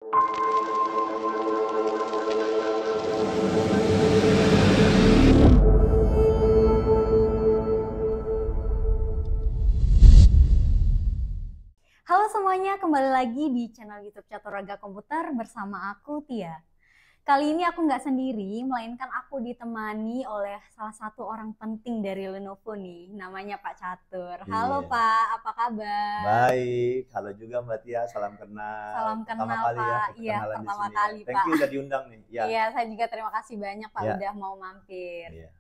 Halo semuanya, kembali lagi di channel YouTube Catur Raga Komputer bersama aku Tia. Kali ini aku nggak sendiri, melainkan aku ditemani oleh salah satu orang penting dari Lenovo nih, namanya Pak Catur. Halo Iya. Pak, apa kabar? Baik, halo juga Mbak Tia, salam kenal. Salam Pertama kenal kali ya Pak. Iya, perkenalan di pertama sini ya. kali Thank Pak. you udah diundang nih. Ya. Iya, saya juga terima kasih banyak Pak Ya. udah mau mampir. Iya.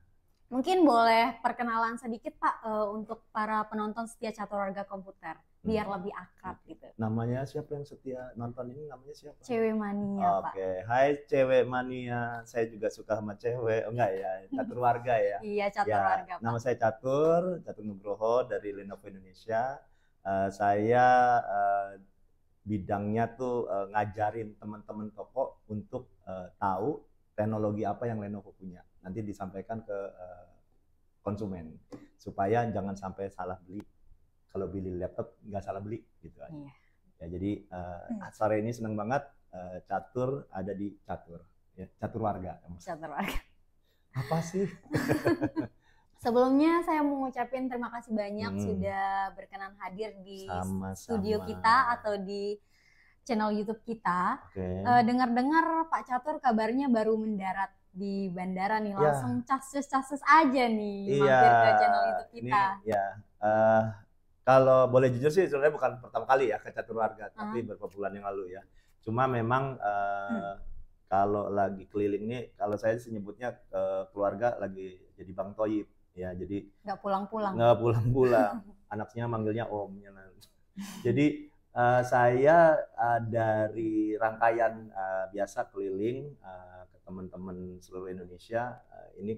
Mungkin boleh perkenalan sedikit Pak untuk para penonton setia Catur Raga Komputer, biar lebih akrab gitu. Namanya siapa yang setia nonton ini? Namanya siapa? Cewek mania Pak. Oke, hai cewek mania. Saya juga suka sama cewek. Oh, enggak ya, Catur Warga ya. Iya, Catur Ya, Warga Pak. nama saya Catur Nugroho dari Lenovo Indonesia. Saya bidangnya tuh ngajarin teman-teman toko untuk tahu teknologi apa yang Lenovo punya. Nanti disampaikan ke konsumen supaya jangan sampai salah beli. Kalau beli laptop nggak salah beli gitu aja. Iya. Ya, jadi sore ini senang banget Catur ada di Catur, ya, Catur Warga. Catur Warga. Apa sih? Sebelumnya saya mau ngucapin terima kasih banyak sudah berkenan hadir di studio kita atau di channel YouTube kita. Dengar-dengar Pak Catur kabarnya baru mendarat di bandara nih, langsung casus-casus aja nih mampir ke channel YouTube kita. Ini, ya, kalau boleh jujur sih sebenarnya bukan pertama kali ya ke Catur Warga, tapi beberapa bulan yang lalu ya. Cuma memang kalau lagi keliling nih, kalau saya sih nyebutnya keluarga lagi jadi Bang Toyib ya, jadi nggak pulang-pulang. Anaknya manggilnya Om. Jadi saya dari rangkaian biasa keliling ke teman-teman seluruh Indonesia, ini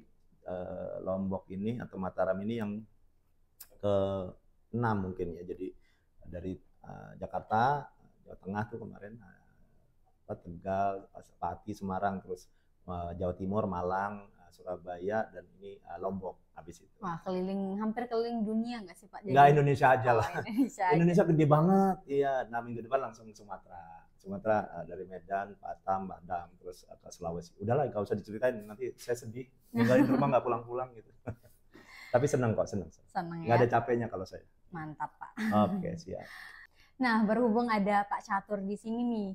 Lombok ini atau Mataram ini yang ke-6 mungkin ya. Jadi dari Jakarta, Jawa Tengah tuh kemarin, Tegal, Pati, Semarang, terus Jawa Timur, Malang, Surabaya, dan ini Lombok habis itu. Wah, hampir keliling dunia nggak sih Pak? Nggak, Indonesia aja lah. Indonesia gede banget. Iya, 6 minggu depan langsung Sumatera. Dari Medan, Batam, Padang, terus ke Sulawesi. Udahlah, nggak usah diceritain, nanti saya sedih. Ninggalin rumah nggak pulang-pulang gitu. Tapi senang kok, senang. Senang ya? Nggak ada capeknya kalau saya. Mantap Pak. Oke, siap. Nah, berhubung ada Pak Catur di sini nih,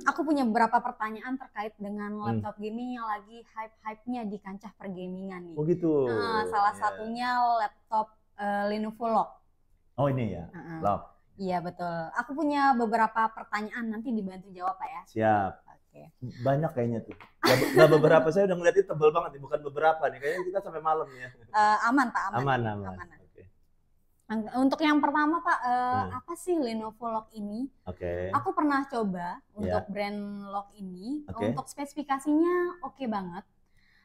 aku punya beberapa pertanyaan terkait dengan laptop gaming yang lagi hype-hype-nya di kancah pergamingan nih. Oh gitu. Nah, salah satunya laptop Lenovo Log. Oh ini ya, Log. Iya betul. Aku punya beberapa pertanyaan, nanti dibantu jawab Pak ya. Siap. Oke. Banyak kayaknya tuh. Nggak beberapa, saya udah ngeliatin tebel banget nih, bukan beberapa nih. Kayaknya kita sampai malam ya. Aman Pak, aman. Oke. Untuk yang pertama Pak, apa sih Lenovo Log ini? Aku pernah coba untuk brand Log ini, untuk spesifikasinya oke banget.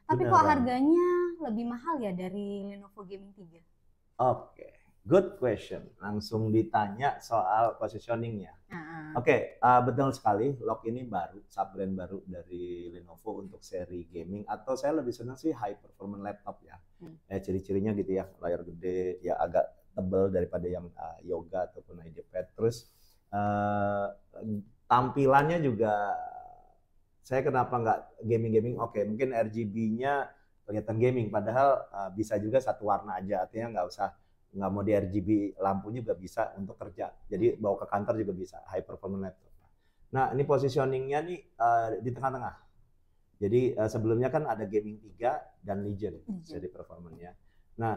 Tapi kok harganya lebih mahal ya dari Lenovo Gaming 3? Oke, good question. Langsung ditanya soal positioningnya. Betul sekali, Log ini baru, sub brand baru dari Lenovo untuk seri gaming, atau saya lebih senang sih high performance laptop ya. Ciri-cirinya gitu ya, layar gede, ya agak tebal daripada yang Yoga ataupun IdeaPad. Terus tampilannya juga, saya kenapa nggak gaming? Oke, mungkin RGB-nya kelihatan gaming, padahal bisa juga satu warna aja, artinya nggak mau di RGB lampu juga bisa untuk kerja. Jadi bawa ke kantor juga bisa, high performance laptop. Nah, ini positioningnya nih di tengah-tengah. Jadi sebelumnya kan ada Gaming 3 dan Legend seri performance-nya. Nah,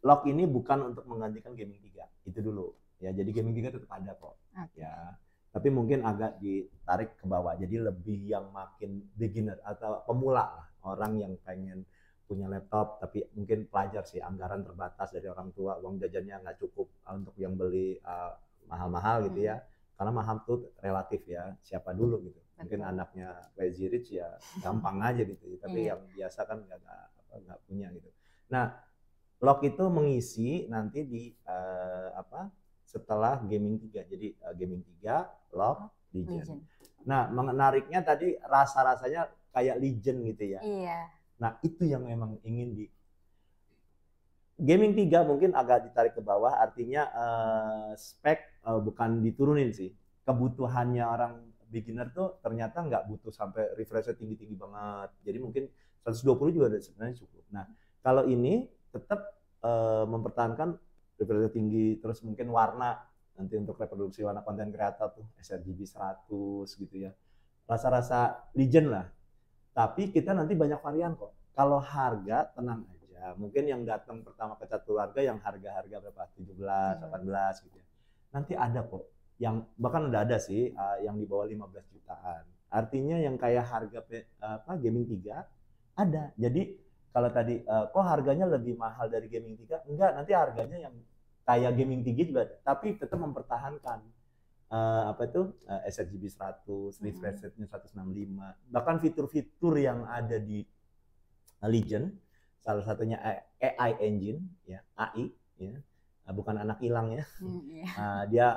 Log ini bukan untuk menggantikan Gaming 3, itu dulu. Ya, jadi Gaming 3 tetap ada kok. Ya, tapi mungkin agak ditarik ke bawah. Jadi lebih yang makin beginner atau pemula lah, orang yang pengen punya laptop tapi mungkin pelajar sih, anggaran terbatas dari orang tua, uang jajannya nggak cukup untuk yang beli mahal-mahal gitu ya. Karena mahal tuh relatif ya, siapa dulu gitu. Mungkin anaknya crazy rich ya gampang aja gitu, tapi yang biasa kan nggak punya gitu. Nah, Log itu mengisi nanti di setelah Gaming 3. Jadi Gaming 3, Log, Legend. Nah, menariknya tadi rasa-rasanya kayak Legend gitu ya. Iya. Nah, itu yang memang ingin di Gaming 3 mungkin agak ditarik ke bawah, artinya spek bukan diturunin sih. kebutuhannya orang beginner tuh ternyata nggak butuh sampai refresh tinggi-tinggi banget. Jadi mungkin 120 juga udah sebenarnya cukup. Nah, kalau ini tetap mempertahankan refresh tinggi, terus mungkin warna nanti untuk reproduksi warna konten kreator tuh sRGB 100 gitu ya. Rasa-rasa legend lah. Tapi kita nanti banyak varian kok. Kalau harga tenang aja. Mungkin yang datang pertama ke Catur Warga yang harga-harga berapa? 17, 18 gitu ya. Nanti ada kok. Yang bahkan udah ada sih yang di bawah 15 jutaan. Artinya yang kayak harga Gaming 3 ada. Jadi kalau tadi kok harganya lebih mahal dari Gaming 3? Enggak, nanti harganya yang kayak Gaming 3 juga ada, tapi tetap mempertahankan sRGB 100, refresh rate-nya 165. Bahkan fitur-fitur yang ada di Legion, salah satunya AI engine ya, AI ya. Bukan anak hilang ya. Dia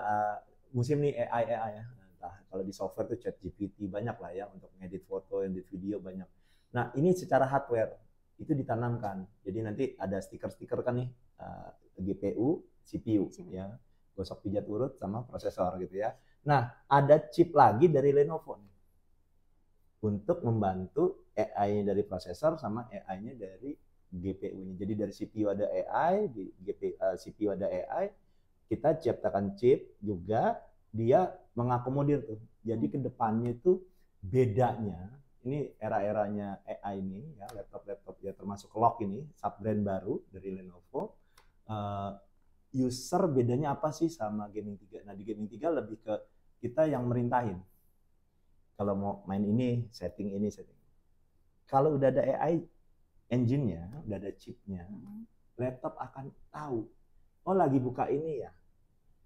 musim nih AI ya. Entah, kalau di software tuh ChatGPT banyak lah ya untuk ngedit foto, edit video banyak. Nah, ini secara hardware itu ditanamkan. Jadi nanti ada stiker-stiker kan nih GPU, CPU ya. Gosok pijat urut sama prosesor gitu ya. Nah, ada chip lagi dari Lenovo nih. Untuk membantu AI-nya dari prosesor sama AI-nya dari GPU-nya. Jadi dari CPU ada AI, di CPU ada AI, kita ciptakan chip juga, dia mengakomodir tuh. Jadi kedepannya itu bedanya, ini era-eranya AI ini ya, laptop-laptop ya termasuk Log ini, sub-brand baru dari Lenovo. User bedanya apa sih sama Gaming 3? Nah di Gaming 3 lebih ke kita yang merintahin. Kalau mau main ini, setting ini, setting. Kalau udah ada AI engine-nya, udah ada chip-nya, laptop akan tahu, oh lagi buka ini ya,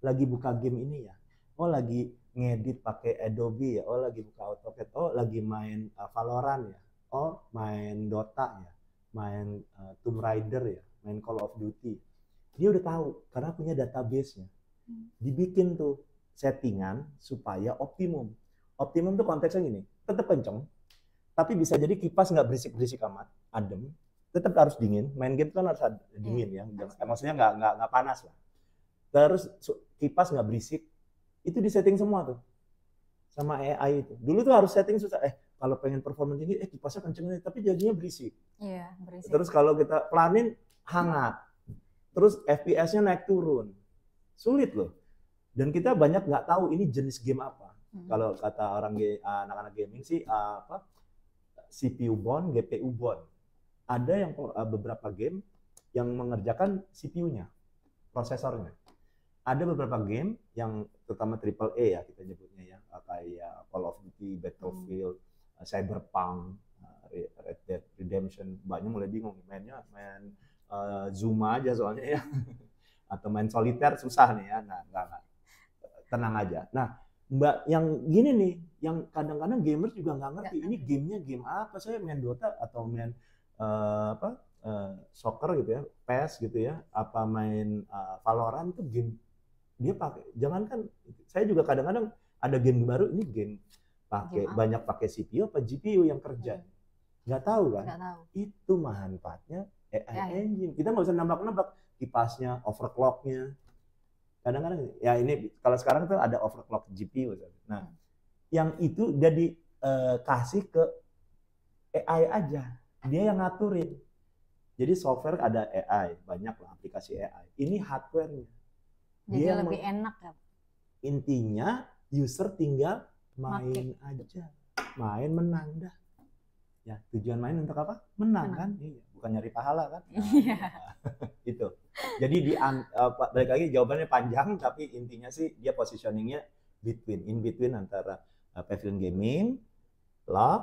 lagi buka game ini ya, oh lagi ngedit pakai Adobe ya, oh lagi buka AutoCAD, oh lagi main Valorant ya, oh main Dota ya, main Tomb Raider ya, main Call of Duty. Dia udah tahu karena punya database-nya. Dibikin tuh settingan supaya optimum. Optimum tuh konteksnya gini, tetap kenceng, tapi bisa jadi kipas nggak berisik-berisik amat, adem, tetap harus dingin. Main game kan harus dingin ya, maksudnya nggak panas lah. Terus kipas nggak berisik, itu disetting semua tuh sama AI itu. Dulu tuh harus setting susah. Kalau pengen performa tinggi, kipasnya kenceng, tapi jadinya berisik. Iya, berisik. Terus kalau kita pelanin, hangat. Terus FPS-nya naik turun, sulit loh. Dan kita banyak nggak tahu ini jenis game apa. Kalau kata anak-anak gaming sih CPU bound, GPU bound. Ada yang beberapa game yang mengerjakan CPU-nya, prosesornya. Ada beberapa game yang terutama AAA ya kita nyebutnya ya, kayak Call of Duty, Battlefield, Cyberpunk, Red Dead Redemption. Banyak mulai bingung main Zuma aja soalnya ya. Atau main soliter susah nih ya. Nah, enggak. Tenang aja. Nah, Mbak yang gini nih, yang kadang-kadang gamers juga nggak ngerti ini gamenya game apa. Saya main Dota atau main soccer gitu ya, PES gitu ya, apa main Valorant itu game dia pakai. Jangankan saya juga kadang-kadang ada game baru ini game banyak pakai CPU apa GPU yang kerja. Nggak tahu kan? Nggak tahu. Itu manfaatnya AI engine. Kita nggak usah nembak-nembak kipasnya, overclocknya. Kadang-kadang ya ini kalau sekarang tuh ada overclock GPU. Nah, yang itu udah dikasih ke AI aja. Dia yang ngaturin. Jadi software ada AI, banyak lah aplikasi AI. Ini hardware-nya. Jadi dia lebih enak ya. Intinya user tinggal main aja. Main menang dah. Ya, tujuan main untuk apa? Menang kan? Iya, bukan nyari pahala kan? Iya. Itu. Jadi balik lagi jawabannya panjang, tapi intinya sih dia positioningnya in between antara Pavilion Gaming, Log,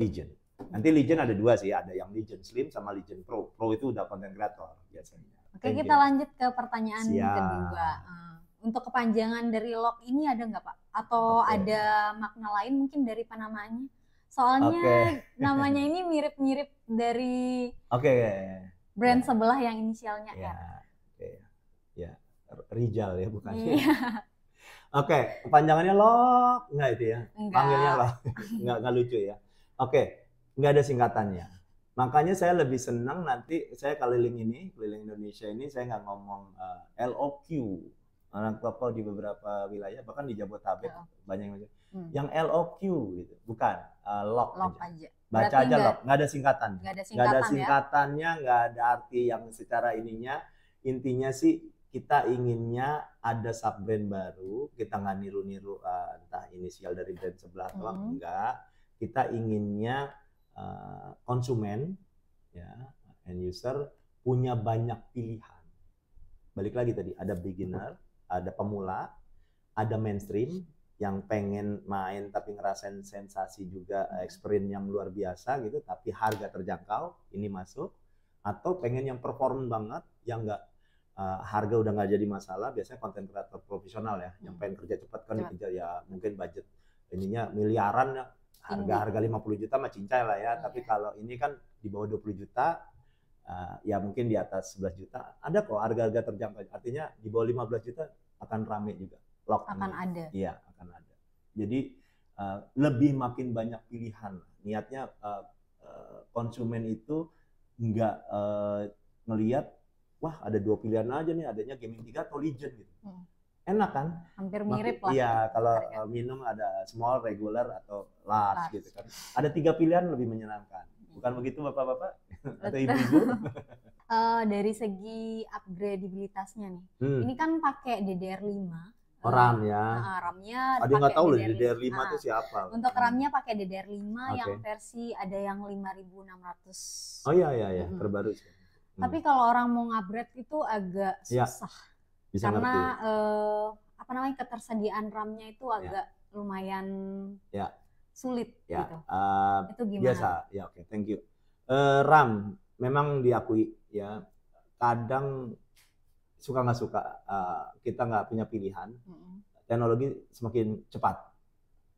Legion. Nanti Legion ada dua sih, ada yang Legion Slim sama Legion Pro. Pro itu udah content creator biasanya. Oke, kita lanjut ke pertanyaan kedua. Untuk kepanjangan dari Log ini ada nggak Pak? Atau ada makna lain mungkin dari penamaannya? Soalnya namanya ini mirip-mirip dari brand sebelah yang inisialnya R. Ya, Rijal ya bukan? Kepanjangannya Log nggak itu ya? Panggilnya Log, nggak lucu ya? Nggak ada singkatannya. Makanya saya lebih senang nanti saya keliling Indonesia ini saya nggak ngomong LOQ, anak toko di beberapa wilayah, bahkan di Jabodetabek banyak yang yang LOQ gitu, bukan lock aja. Baca aja lock, nggak ada singkatan. Nggak ada singkatannya, nggak ada arti yang secara ininya. Intinya sih kita inginnya ada sub brand baru, kita nggak niru-niru entah inisial dari brand sebelah atau enggak. Kita inginnya konsumen, ya, end user punya banyak pilihan. Balik lagi tadi, ada beginner, ada pemula, ada mainstream yang pengen main tapi ngerasain sensasi juga, experience yang luar biasa gitu, tapi harga terjangkau, ini masuk. Atau pengen yang perform banget, yang nggak harga udah nggak jadi masalah, biasanya konten kreator profesional ya, yang pengen kerja cepat kan dikejar ya, mungkin budget ininya miliaran ya, harga 50 juta mah cincai lah ya, tapi kalau ini kan di bawah 20 juta, ya mungkin di atas 11 juta, ada kok harga-harga terjangkau, artinya di bawah 15 juta akan rame juga. Lock akan ini. Ada. Iya, akan ada. Jadi lebih makin banyak pilihan. Niatnya konsumen itu nggak ngelihat, wah ada 2 pilihan aja nih, adanya Gaming 3 atau Legend gitu. Enak kan? Hampir mirip lah. Iya, kalau minum ada small, regular atau large gitu kan. Ada 3 pilihan lebih menyenangkan. Bukan begitu Bapak-bapak atau Ibu-ibu? Dari segi upgradeabilitasnya nih. Ini kan pakai DDR5. RAM ya. RAM-nya ada nggak tahu loh DDR5 itu siapa. Untuk RAM-nya pakai DDR5 yang versi ada yang 5600. Oh iya, terbaru sih. Tapi kalau orang mau upgrade itu agak susah. Bisa karena apa namanya, ketersediaan RAM-nya itu agak lumayan sulit gitu. Itu gimana? Biasa. Ya, oke, thank you. RAM memang diakui ya. Kadang suka nggak suka, kita nggak punya pilihan. Teknologi semakin cepat,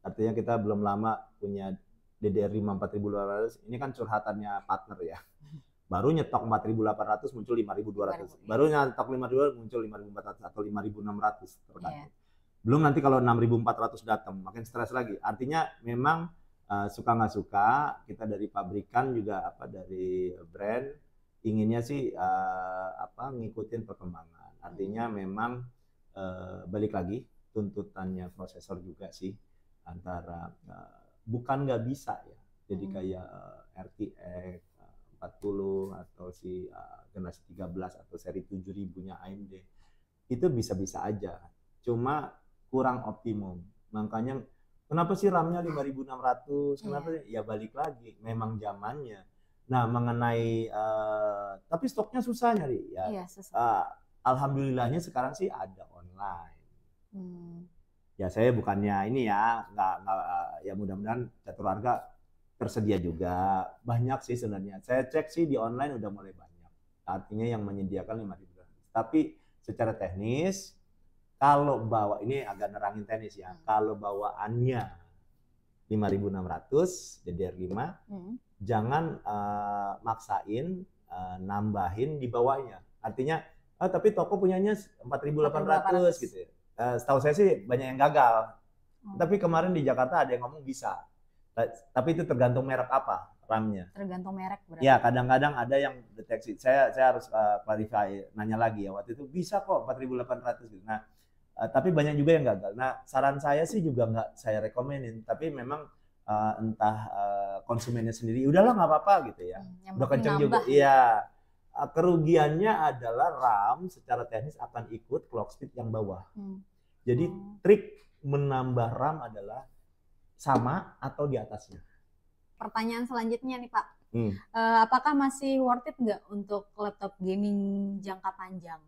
artinya kita belum lama punya DDR5 4200. Ini kan curhatannya partner ya, baru nyetok 4800 muncul 5200, baru nyetok 5200 muncul 5400 atau 5600 tergantung. Belum nanti kalau 6400 datang makin stres lagi. Artinya memang suka nggak suka, kita dari pabrikan juga dari brand inginnya sih ngikutin perkembangan. Artinya memang balik lagi tuntutannya prosesor juga sih, antara bukan nggak bisa ya. Jadi kayak RTX 40 atau si generasi 13 atau seri 7000-nya AMD itu bisa-bisa aja. Cuma kurang optimum. Makanya kenapa sih RAM-nya 5600? Kenapa ya balik lagi memang zamannya. Nah, mengenai tapi stoknya susah nyari ya. Iya, susah. Alhamdulillahnya sekarang sih ada online. Ya saya bukannya ini ya, nggak ya mudah-mudahan Catur Harga tersedia juga. Banyak sih sebenarnya. Saya cek sih di online udah mulai banyak. Artinya yang menyediakan 5.000. Tapi secara teknis kalau bawa, ini agak nerangin teknis ya. Kalau bawaannya 5600 DDR5, jangan maksain nambahin di bawahnya. Artinya tapi toko punyanya 4800 gitu ya. Setahu saya sih banyak yang gagal. Tapi kemarin di Jakarta ada yang ngomong bisa. Tapi itu tergantung merek apa RAM-nya. Tergantung merek berarti. Ya, kadang-kadang ada yang deteksi. Saya harus clarify, nanya lagi ya. Waktu itu bisa kok 4800 gitu. Nah, tapi banyak juga yang gagal. Nah, saran saya sih juga nggak saya rekomenin. Tapi memang entah konsumennya sendiri, udahlah nggak apa-apa gitu ya. Udah kenceng juga. Iya. Kerugiannya adalah RAM secara teknis akan ikut clock speed yang bawah. Jadi trik menambah RAM adalah sama atau di atasnya. Pertanyaan selanjutnya nih Pak, apakah masih worth it nggak untuk laptop gaming jangka panjang?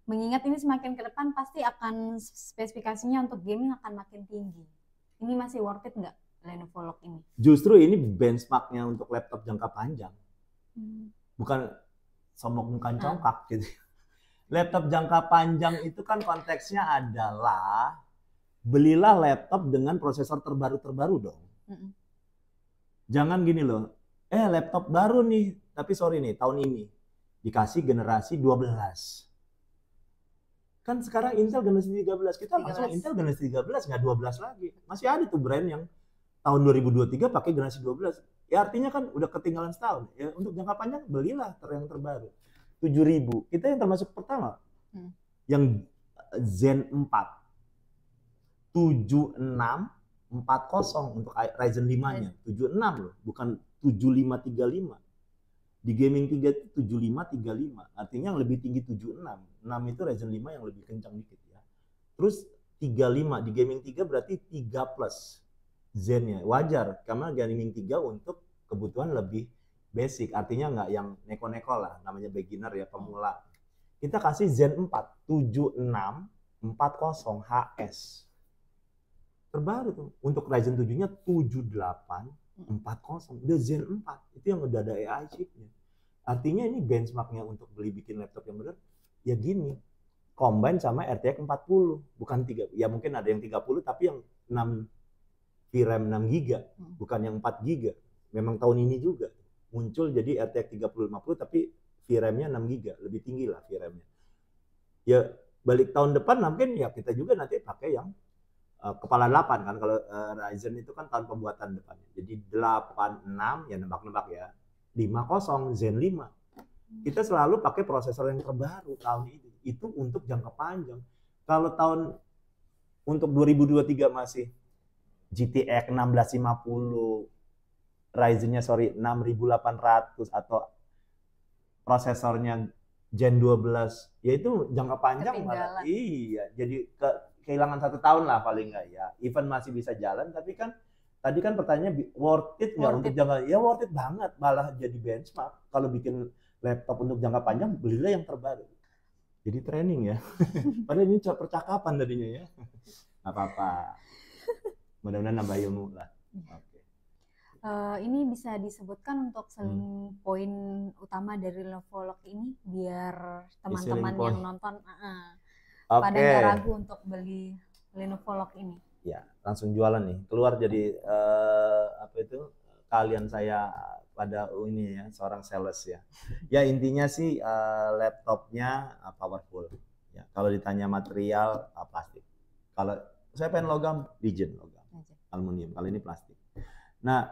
Mengingat ini semakin ke depan pasti akan spesifikasinya untuk gaming akan makin tinggi. Ini masih worth it nggak Lenovo Lock ini? Justru ini benchmarknya untuk laptop jangka panjang. Bukan sombong congkak gitu. Laptop jangka panjang itu kan konteksnya adalah belilah laptop dengan prosesor terbaru dong. Jangan gini loh, laptop baru nih, tapi sorry nih tahun ini dikasih generasi 12. Kan sekarang Intel generasi 13, kita langsung Intel generasi 13 nggak 12 lagi. Masih ada tuh brand yang tahun 2023 pakai generasi 12. Ya artinya kan udah ketinggalan setahun. Ya untuk jangka panjang belilah yang terbaru. 7.000. Kita yang termasuk pertama. Yang Zen 4 7640 untuk Ryzen 5-nya. 76 loh, bukan 7535. Di gaming 3 itu 7535. Artinya yang lebih tinggi 76. 6 itu Ryzen 5 yang lebih kencang dikit ya. Terus 35 di gaming 3 berarti 3 plus Zen-nya. Wajar karena gaming 3 untuk kebutuhan lebih basic. Artinya nggak yang neko-neko lah, namanya beginner ya, pemula. Kita kasih Zen 4 7640 HS. Terbaru tuh. Untuk Ryzen 7-nya 7840. Udah Zen 4. Itu yang udah ada AI chip-nya. Artinya ini benchmark-nya untuk beli bikin laptop yang benar ya gini. Combine sama RTX 40, bukan 3. Ya mungkin ada yang 30 tapi yang 6 VRAM 6 GB, bukan yang 4 GB. Memang tahun ini juga muncul jadi RTX 3050 tapi VRAM-nya 6 GB, lebih tinggi lah VRAM-nya. Ya balik tahun depan mungkin ya kita juga nanti pakai yang kepala 8 kan, kalau Ryzen itu kan tahun pembuatan depannya. Jadi 86 ya nebak-nebak ya. 50 Zen 5. Kita selalu pakai prosesor yang terbaru tahun ini. Itu untuk jangka panjang. Kalau tahun untuk 2023 masih GTX 1650 Ryzen-nya 6800 atau prosesornya Gen 12, ya itu jangka panjang malah. Iya, jadi kehilangan 1 tahun lah paling nggak ya. Even masih bisa jalan, tapi kan tadi kan pertanyaannya worth it nggak untuk jangka? Ya worth it banget, malah jadi benchmark. Kalau bikin laptop untuk jangka panjang, belilah yang terbaru. Jadi training ya. Padahal ini percakapan tadinya ya. Nggak apa-apa. Mudah-mudahan nambah ilmu lah. Okay. Ini bisa disebutkan untuk selling point utama dari Lenovo Lock ini biar teman-teman yang nonton pada nggak ragu untuk beli Lenovo Lock ini. Ya, langsung jualan nih. Keluar jadi kalian saya pada ini ya, seorang sales ya. Ya intinya sih laptopnya powerful. Ya, kalau ditanya material plastik. Kalau saya pengen logam, Legion logam. Aluminium. Kalau ini plastik. Nah,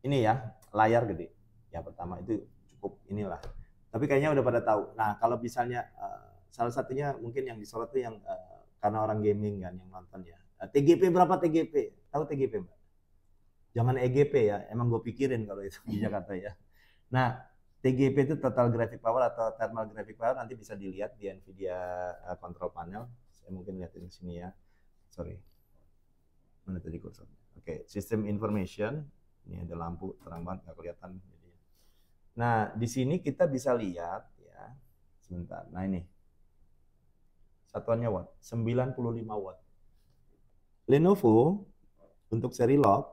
ini ya layar gede. Ya pertama itu cukup inilah. Tapi kayaknya udah pada tahu. Nah, kalau misalnya salah satunya mungkin yang disorot tuh yang karena orang gaming kan yang nonton ya. TGP berapa TGP? Tahu TGP, Mbak? Jangan EGP ya. Emang gue pikirin kalau itu di Jakarta ya. Nah, TGP itu total graphic power atau thermal graphic power, nanti bisa dilihat di Nvidia control panel. Saya mungkin lihatin di sini ya. Sorry. Mana tadi kursornya? Oke, system information. Ini ada lampu terang banget nggak kelihatan. Nah, di sini kita bisa lihat ya. Sebentar. Nah, ini. Satuannya watt, 95 watt. Lenovo untuk seri lock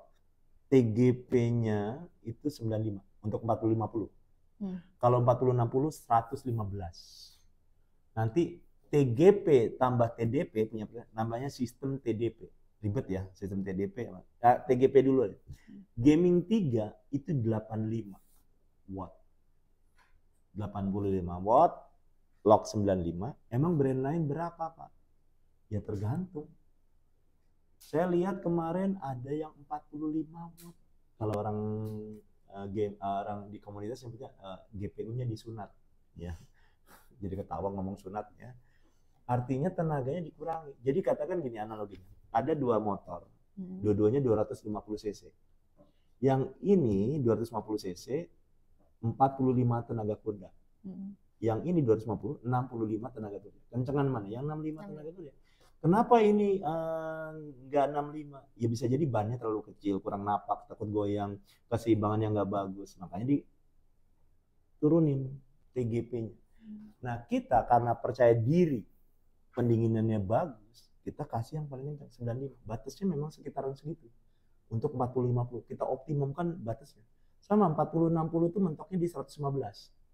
TGP-nya itu 95 untuk 4050. Kalau 4060 115. Nanti TGP tambah TDP punya namanya sistem TDP. Ribet ya sistem TDP. TGP dulu ya. Gaming 3 itu 85 watt. 85 watt, lock 95. Emang brand lain berapa, Pak? Ya tergantung. Saya lihat kemarin ada yang 45 watt. Kalau orang orang di komunitas nyebutnya GPU-nya disunat ya. Jadi ketawa ngomong sunat ya. Artinya tenaganya dikurangi. Jadi katakan gini analoginya. Ada 2 motor. Dua-duanya 250 cc. Yang ini 250 cc 45 tenaga kuda. Yang ini 250 65 tenaga kuda. Kencengan mana? Yang 65 tenaga kuda. Kenapa ini nggak 65? Ya bisa jadi bannya terlalu kecil, kurang napak, takut goyang, keseimbangannya nggak bagus. Makanya diturunin TGP-nya. Nah kita karena percaya diri, pendinginannya bagus, kita kasih yang paling kencang 95. Batasnya memang sekitaran segitu. Untuk 40-50 kita optimumkan batasnya. Sama 40-60 itu mentoknya di 115.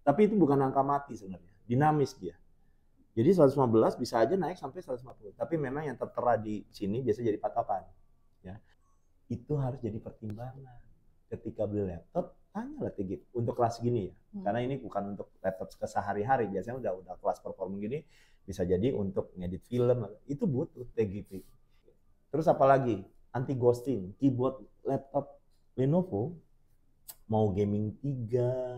Tapi itu bukan angka mati sebenarnya, dinamis dia. Jadi 115 bisa aja naik sampai 150. Tapi memang yang tertera di sini biasa jadi patokan. Ya. Itu harus jadi pertimbangan. Ketika beli laptop, tanyalah TGP untuk kelas gini ya. Karena ini bukan untuk laptop kesehari-hari. Biasanya udah kelas performa gini, bisa jadi untuk ngedit film. Itu butuh TGP. Terus apalagi? Anti ghosting. Keyboard laptop Lenovo, mau gaming 3,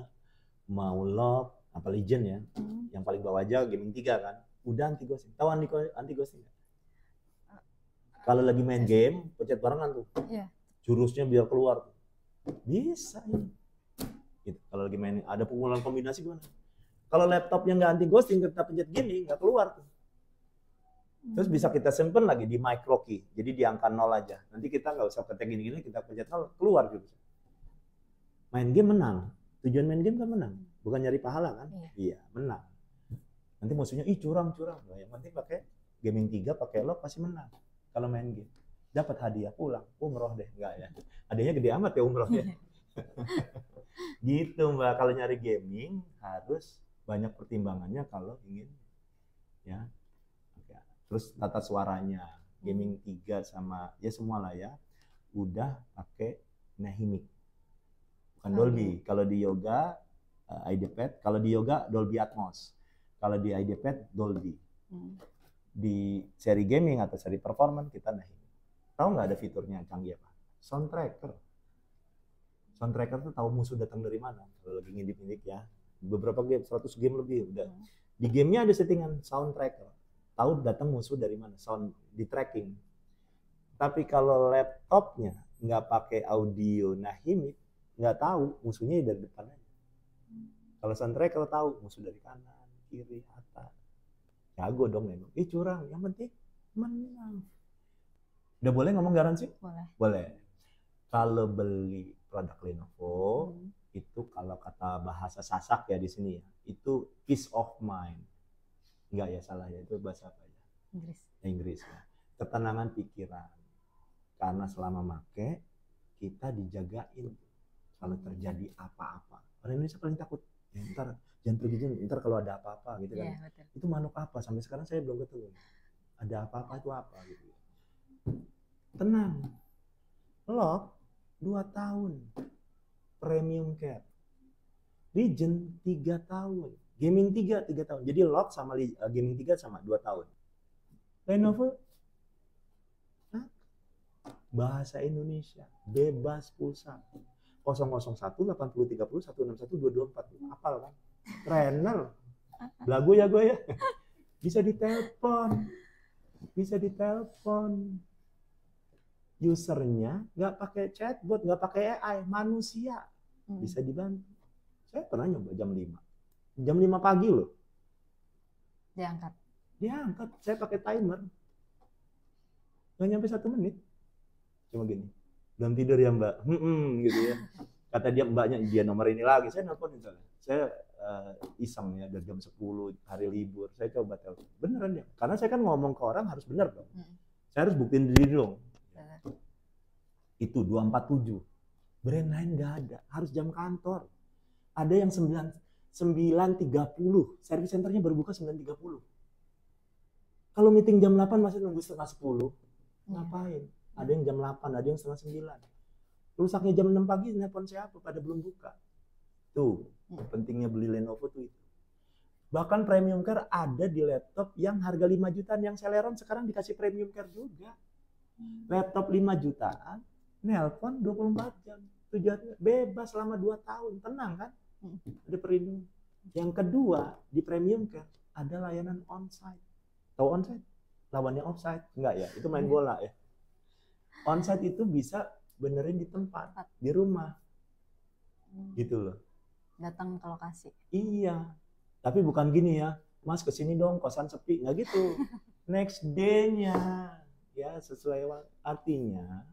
mau lock, apa Legend ya, yang paling bawah aja Gaming 3 kan, udah anti ghosting. Tahu anti ghosting nggak? Kalau lagi main game, pencet barengan tuh, jurusnya biar keluar, bisa ya. Gitu. Kalau lagi main ada pukulan kombinasi gimana? Kalau laptopnya nggak anti ghosting, kita pencet gini nggak keluar tuh. Terus bisa kita simpen lagi di micro key, jadi di angka 0 aja. Nanti kita nggak usah pencet gini-gini, kita pencet 0 keluar gitu. Main game menang. Tujuan main game kan menang, bukan nyari pahala kan? Iya, menang. Nanti musuhnya curang. Nah, yang penting pakai Gaming 3 pakai lock pasti menang. Kalau main game dapat hadiah pulang, umroh deh, enggak ya? Hadiahnya gede amat ya umrohnya. Gitu Mbak, kalau nyari gaming harus banyak pertimbangannya kalau ingin ya. Terus tata suaranya, Gaming 3 sama ya semua lah ya, udah pakai Nahimic. Bukan Dolby. Kalau di Yoga IdeaPad, kalau di Yoga Dolby Atmos. Kalau di IdeaPad Dolby. Di seri gaming atau seri performance kita Nahimic. Tahu nggak ada fiturnya canggih apa? Sound tracker. Sound tracker tuh tahu musuh datang dari mana. Kalau lagi ngintip-ngintip ya. Beberapa game, 100 game lebih udah. Di gamenya ada settingan sound tracker. Tahu datang musuh dari mana, sound di tracking. Tapi kalau laptopnya nggak pakai audio Nahimic, nggak tahu musuhnya dari depan aja. Kalau sound tracker tahu musuh dari kanan, kiri, atas. Jago dong memang. Curang, yang penting menang. Udah boleh ngomong garansi? Boleh. Kalau beli produk Lenovo, itu kalau kata bahasa Sasak ya di sini ya, itu peace of mind. Enggak ya, salah ya, itu bahasa apa ya? Inggris ya. Ketenangan pikiran. Karena selama make, kita dijagain. Kalau terjadi apa-apa. Orang Indonesia paling takut. Ya, ntar jangan pergi, ntar kalau ada apa-apa gitu kan. Itu makhluk apa? Sampai sekarang saya belum ketemu. Ada apa-apa itu apa gitu. Tenang. Lock 2 tahun. Premium Care. Legend 3 tahun. Gaming 3 tahun. Jadi lock sama Gaming 3 sama 2 tahun. Lenovo bahasa Indonesia, bebas pulsa. 001 80 30 161 2240. Apal kan? Trainer. Belagu ya gue ya. Bisa ditelepon. Usernya nggak pakai chatbot, nggak pakai AI, manusia. Bisa dibantu. Saya pernah nyoba jam 5. Jam 5 pagi loh. Diangkat. Saya pakai timer. Nggak nyampe 1 menit. Cuma gini. Belum tidur ya Mbak? Gitu ya. Kata dia mbaknya, dia nomor ini lagi. Saya nelfon misalnya. Saya iseng ya, dari jam 10 hari libur. Saya coba telepon. Beneran ya. Karena saya kan ngomong ke orang harus bener dong. Saya harus buktiin diri dong. Itu 247. Brand lain nggak ada. Harus jam kantor. Ada yang 9.30. Service centernya baru buka 9.30. Kalau meeting jam 8 masih nunggu setengah 10. Ngapain? Ada yang jam 8, ada yang setengah 9. Rusaknya jam 6 pagi, nelpon siapa? Pada belum buka. Tuh, pentingnya beli Lenovo tuh itu. Bahkan Premium Care ada di laptop yang harga 5 jutaan. Yang Celeron sekarang dikasih Premium Care juga. Laptop 5 jutaan, nelpon 24 jam. Tujuannya bebas selama 2 tahun. Tenang kan? Ada perlindungan. Yang kedua, di Premium Care ada layanan onsite. Tahu onsite? Lawannya offsite? Enggak ya? Itu main bola ya. Onsite itu bisa benerin di tempat, di rumah. Gitu loh. Datang ke lokasi. Iya. Tapi bukan gini ya, Mas kesini dong, kosan sepi. Nggak gitu. Next day-nya. Ya, sesuai artinya.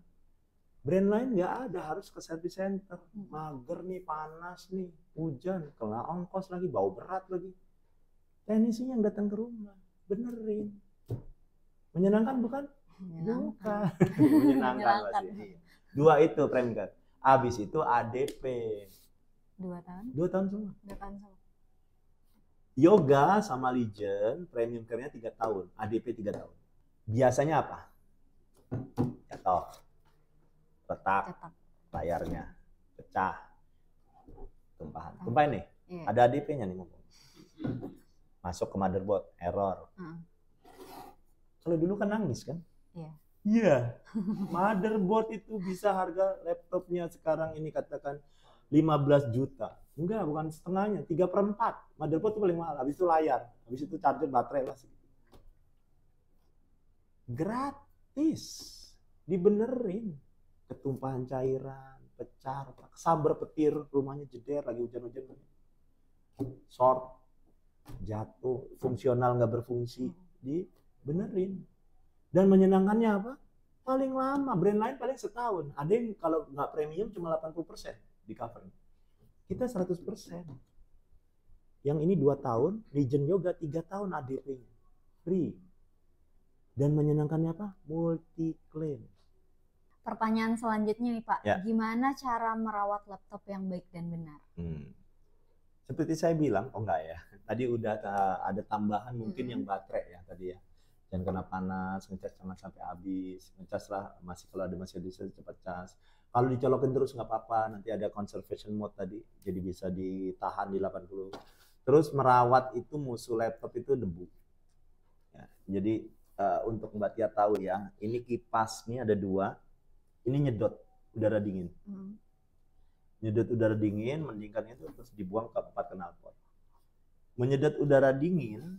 Brand lain nggak ada, harus ke service center. Mager nih, panas nih, hujan, kena ongkos lagi, bau berat lagi. Teknisinya yang datang ke rumah, benerin. Menyenangkan bukan? Bukan. Menyenangkan pasti. 2 itu Premium Care. Habis itu ADP. 2 tahun? 2 tahun semua. 2 tahun semua. Yoga sama Legend, Premium Care-nya 3 tahun, ADP 3 tahun. Biasanya apa? Jatuh. Retak. Layarnya pecah. Tumpahan. Tumpahin nih. Iya. Ada ADP-nya nih. Masuk ke motherboard, error. Kalau dulu kan nangis kan? Iya. Iya. Motherboard itu bisa harga laptopnya sekarang ini katakan 15 juta. Enggak, bukan setengahnya, 3/4. Motherboard itu paling mahal, habis itu layar, habis itu charger, baterai lah. Gratis, dibenerin, ketumpahan cairan, pecah, kesambar petir, rumahnya jeder, lagi hujan-hujan, short, jatuh, fungsional nggak berfungsi, dibenerin. Dan menyenangkannya apa? Paling lama, brand lain paling setahun. Ada yang kalau nggak premium cuma 80% di cover. Kita 100%. Yang ini 2 tahun, Legend Yoga 3 tahun ADP-nya. Free. Dan menyenangkannya apa? Multi claim. Pertanyaan selanjutnya nih Pak, gimana cara merawat laptop yang baik dan benar? Seperti saya bilang, enggak ya. Tadi udah ada tambahan mungkin yang baterai ya tadi ya. Jangan kena panas, ngecas jangan sampai habis. Ngecas lah kalau masih bisa cepat cas. Kalau dicolokin terus nggak apa-apa, nanti ada conservation mode tadi, jadi bisa ditahan di 80. Terus merawat itu musuh laptop itu debu. Ya, jadi untuk Mbak Tia tahu ya, ini kipasnya ada 2, ini nyedot udara dingin. Nyedot udara dingin, mendinginkannya itu terus dibuang ke 4 knalpot. Menyedot udara dingin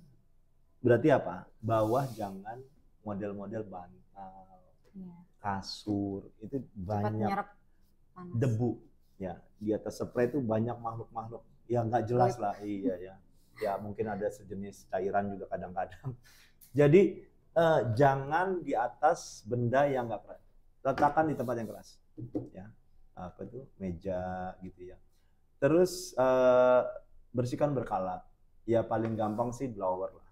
berarti apa? Bawah jangan model-model bantal, kasur, itu banyak debu. Ya, di atas spray itu banyak makhluk-makhluk yang nggak jelas lah. Iya ya. Ya mungkin ada sejenis cairan juga kadang-kadang. Jadi jangan di atas benda yang nggak keras. Letakkan di tempat yang keras. Ya, apa itu meja gitu ya. Terus bersihkan berkala. Ya paling gampang sih blower lah.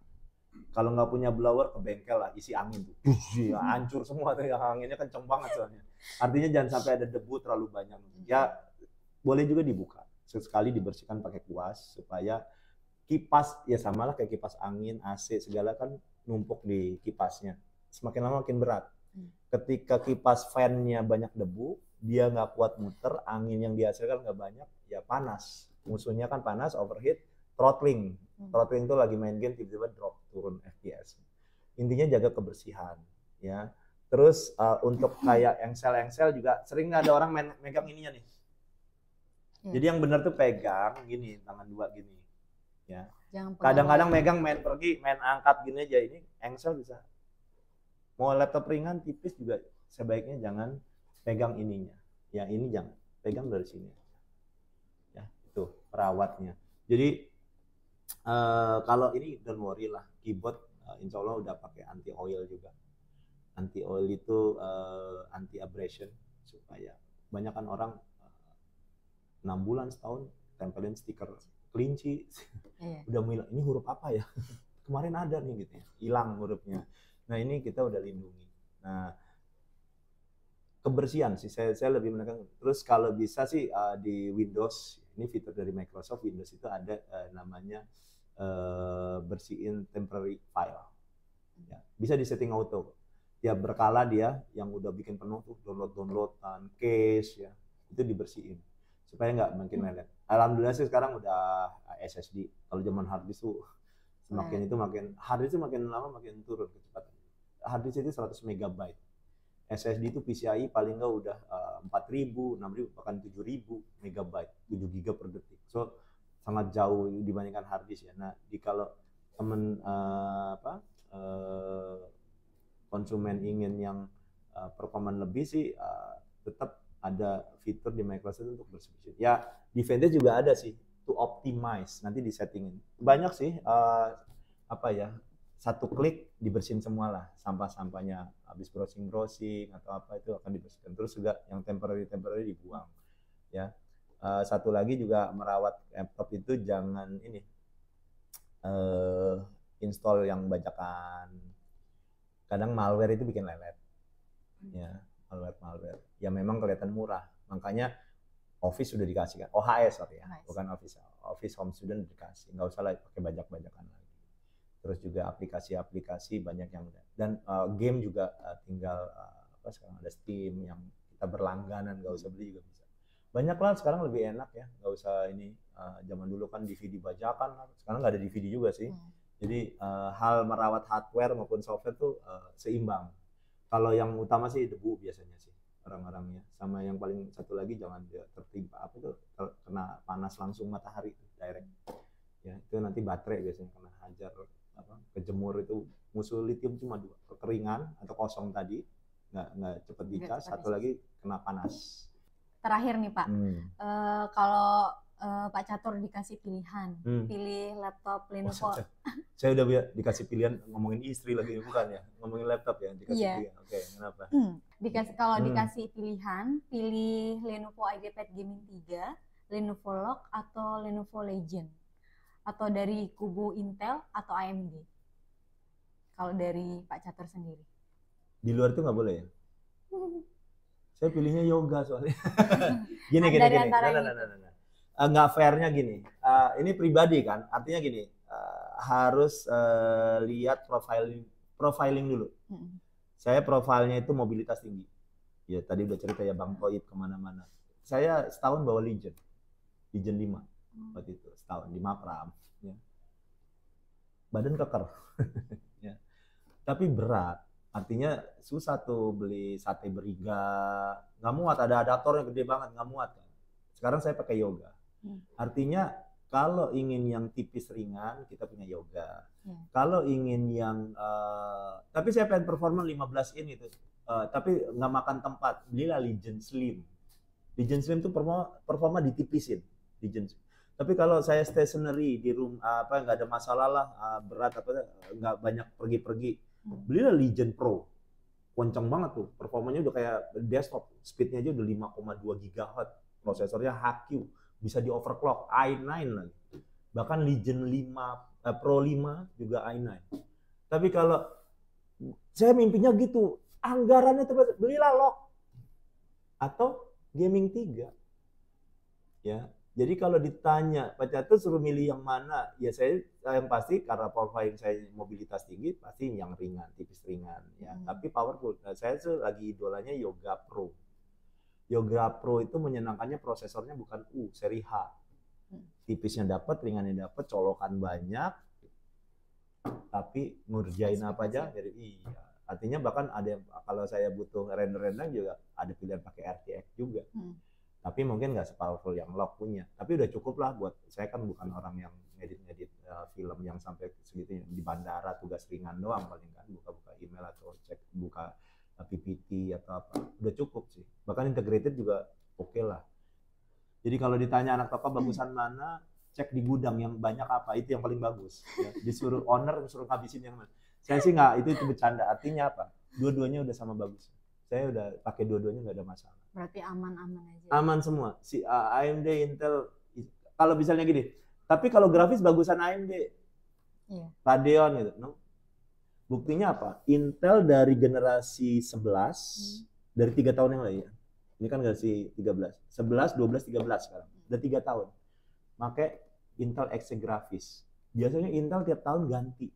Kalau nggak punya blower ke bengkel lah, isi angin tuh. Ya, hancur semua tuh, yang anginnya kenceng banget soalnya. Artinya jangan sampai ada debu terlalu banyak. Ya boleh juga dibuka. Sesekali dibersihkan pakai kuas supaya kipas ya sama lah kayak kipas angin, AC segala kan numpuk di kipasnya. Semakin lama makin berat. Ketika kipas fan-nya banyak debu, dia nggak kuat muter, angin yang dihasilkan nggak banyak, ya panas. Musuhnya kan panas, overheat, throttling. Throttling itu lagi main game tiba-tiba drop, turun FPS. Intinya jaga kebersihan, ya. Terus untuk kayak engsel juga sering nggak ada orang megang ininya nih. Jadi yang benar tuh pegang gini, tangan 2 gini. Ya. Kadang-kadang megang main pergi, main angkat gini aja, ini engsel bisa. Mau laptop ringan tipis juga sebaiknya jangan pegang ininya. Ya ini jangan, pegang dari sini. Ya, itu perawatnya. Jadi kalau ini don't worry lah, keyboard insya Allah udah pakai anti oil juga. Anti oil itu anti abrasion supaya banyak kan orang 6 bulan setahun tempelin stiker kelinci. Udah mulai ini huruf apa ya? Kemarin ada nih gitu ya, hilang hurufnya. Nah ini kita udah lindungi. Nah kebersihan sih saya lebih menekan. Terus kalau bisa sih di Windows, ini fitur dari Microsoft Windows itu ada namanya bersihin temporary file. Ya, bisa di setting auto. Tiap berkala dia yang udah bikin penuh tuh downloadan case ya itu dibersihin supaya nggak makin lelet. Alhamdulillah sih sekarang udah SSD. Kalau zaman hard disk tuh semakin itu makin hard disk itu makin lama makin turun kecepatan. Hard disk itu 100 MB. SSD itu PCIe paling nggak udah 4.000, 6.000 bahkan 7.000 MB, 7 GB per detik. So sangat jauh dibandingkan hard disk ya. Nah, kalau temen konsumen ingin yang performan lebih sih tetap ada fitur di Microsoft untuk bersih. Ya di Vintage juga ada sih to optimize, nanti disettingin. Banyak sih satu klik dibersihin semua lah sampah-sampahnya, habis browsing atau apa itu akan dibersihkan. Terus juga yang temporary dibuang ya. Satu lagi juga merawat laptop itu jangan ini install yang bajakan. Kadang malware itu bikin lelet ya, malware ya memang kelihatan murah, makanya Office sudah dikasih kan, OHS sorry ya, bukan Office Home Student dikasih, nggak usah lah pakai bajakan lagi. Terus juga aplikasi banyak yang dan game juga tinggal sekarang ada Steam yang kita berlangganan, nggak usah beli juga bisa. Banyak lah sekarang lebih enak ya, nggak usah ini zaman dulu kan DVD bajakan, sekarang nggak ada DVD juga sih. Jadi hal merawat hardware maupun software tuh seimbang. Kalau yang utama sih debu biasanya sih. orang-orangnya. Sama yang paling satu lagi, jangan dia tertimpa apa tuh, kena panas langsung matahari direct. Ya, itu nanti baterai biasanya kena hajar apa, kejemur itu. Musuh lithium cuma 2, kekeringan atau kosong tadi, nggak cepet dicas. Satu lagi kena panas. Terakhir nih Pak, kalau Pak Catur dikasih pilihan, pilih laptop Lenovo. Saya udah dikasih pilihan, ngomongin istri lagi, bukan ya, ngomongin laptop ya, dikasih pilihan. Oke, kenapa? Kalau dikasih pilihan, pilih Lenovo IdeaPad Gaming 3, Lenovo Lock atau Lenovo Legend, atau dari kubu Intel atau AMD. Kalau dari Pak Catur sendiri? Di luar itu nggak boleh ya? Saya pilihnya yoga soalnya. Gini. Nggak fairnya gini. Ini pribadi kan, artinya gini. Harus lihat profiling dulu. Saya profilnya itu mobilitas tinggi. Ya tadi udah cerita ya Bang Toib kemana-mana. Saya setahun bawa Legend 5 waktu itu, setahun di Mapram. Ya. Badan keker. Ya. Tapi berat. Artinya susah tuh beli sate beriga, nggak muat, ada adaptornya gede banget, nggak muat kan. Sekarang saya pakai yoga. Artinya kalau ingin yang tipis ringan, kita punya yoga. Kalau ingin yang, tapi saya pengen performa 15 in itu, tapi nggak makan tempat, belilah Legend Slim. Legend Slim itu performa ditipisin, Legend Slim. Tapi kalau saya stationary di rumah, nggak ada masalah lah, berat nggak banyak pergi-pergi. Belilah Legend Pro, kencang banget tuh, performanya udah kayak desktop, speednya aja udah 5,2 GHz, prosesornya HQ, bisa di overclock, i9 lagi, bahkan Legend 5 Pro 5 juga i9. Tapi kalau saya mimpinya gitu, anggarannya terus belilah Lock atau Gaming 3, ya. Jadi kalau ditanya Pak Catur suruh milih yang mana, ya saya yang pasti karena profiling saya mobilitas tinggi pasti yang ringan, tipis ringan ya, tapi powerful. Nah, saya tuh lagi idolanya Yoga Pro. Yoga Pro itu menyenangkannya prosesornya bukan seri H. Tipisnya dapat, ringannya dapat, colokan banyak. Tapi ngerjain apa aja dari iya. Artinya bahkan ada yang, kalau saya butuh render-render juga ada pilihan pakai RTX juga. Tapi mungkin nggak sepowerful yang Lock punya. Tapi udah cukup lah buat saya, kan bukan orang yang ngedit film yang sampai segitunya. Di bandara tugas ringan doang paling kan, buka-buka email atau buka PPT atau apa. Udah cukup sih. Bahkan integrated juga oke lah. Jadi kalau ditanya anak toko bagusan mana, cek di gudang yang banyak apa, itu yang paling bagus. Ya. Disuruh owner, disuruh habisin yang mana. Saya sih nggak, itu bercanda. Artinya apa? Dua-duanya udah sama bagus. Saya udah pakai dua-duanya, nggak ada masalah. Berarti aman-aman aja. Aman semua. Si AMD, Intel, kalau misalnya gini. Tapi kalau grafis bagusan AMD, Radeon gitu. No? Buktinya apa? Intel dari generasi 11, dari 3 tahun yang lalu ya. Ini kan generasi 13. 11, 12, 13 sekarang. Udah 3 tahun. Pakai Intel Xe grafis. Biasanya Intel tiap tahun ganti.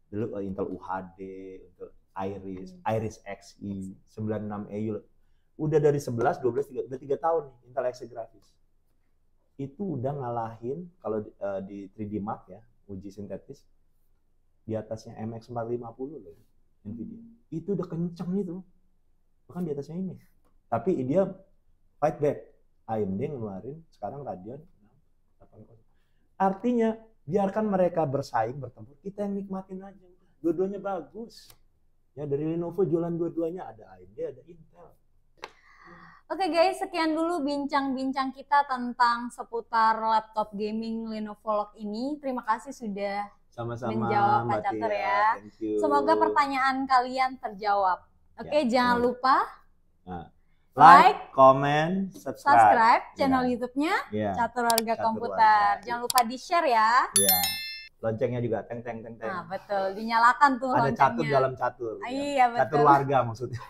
Dulu Intel UHD, Intel Iris Xe, 96EU. Udah dari 11, 12, 13, udah 3 tahun nih Intel Xe grafis. Itu udah ngalahin kalau di 3D Mark ya, uji sintetis di atasnya MX 450 loh Nvidia. Itu udah kenceng itu. Bahkan di atasnya ini. Tapi dia fight back. AMD ngeluarin sekarang Radeon 80. Artinya biarkan mereka bersaing, bertempur, kita yang nikmatin aja. Dua-duanya bagus. Ya, dari Lenovo jualan dua-duanya, ada AMD, ada Intel. Oke guys, sekian dulu bincang-bincang kita tentang seputar laptop gaming Lenovo Lock ini. Terima kasih sudah menjawab Pak Catur ya. Semoga pertanyaan kalian terjawab. Oke, jangan lupa like, comment, subscribe channel YouTube-nya Catur Warga Komputer. Jangan lupa di-share ya. Loncengnya juga teng. Nah, betul, dinyalakan tuh loncengnya. Ada catur dalam catur. Iya, betul. Catur warga maksudnya.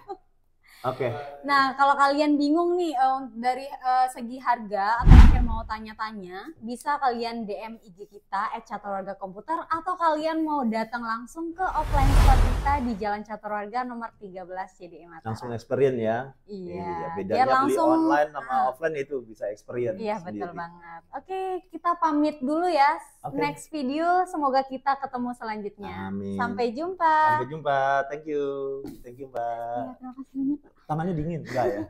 Oke. Nah, kalau kalian bingung nih dari segi harga atau mungkin mau tanya-tanya, bisa kalian DM IG kita @caturwargakomputer atau kalian mau datang langsung ke offline store kita di Jalan Caturwarga nomor 13 CDI Mataram. Langsung experience ya. Iya. Bedanya langsung, beli online sama offline itu bisa experience. Iya, sendiri. Betul banget. Oke, kita pamit dulu ya. Next video semoga kita ketemu selanjutnya. Amin. Sampai jumpa. Sampai jumpa. Thank you. Thank you, Mbak. Ya, terima kasih banyak. tangannya dingin, enggak ya?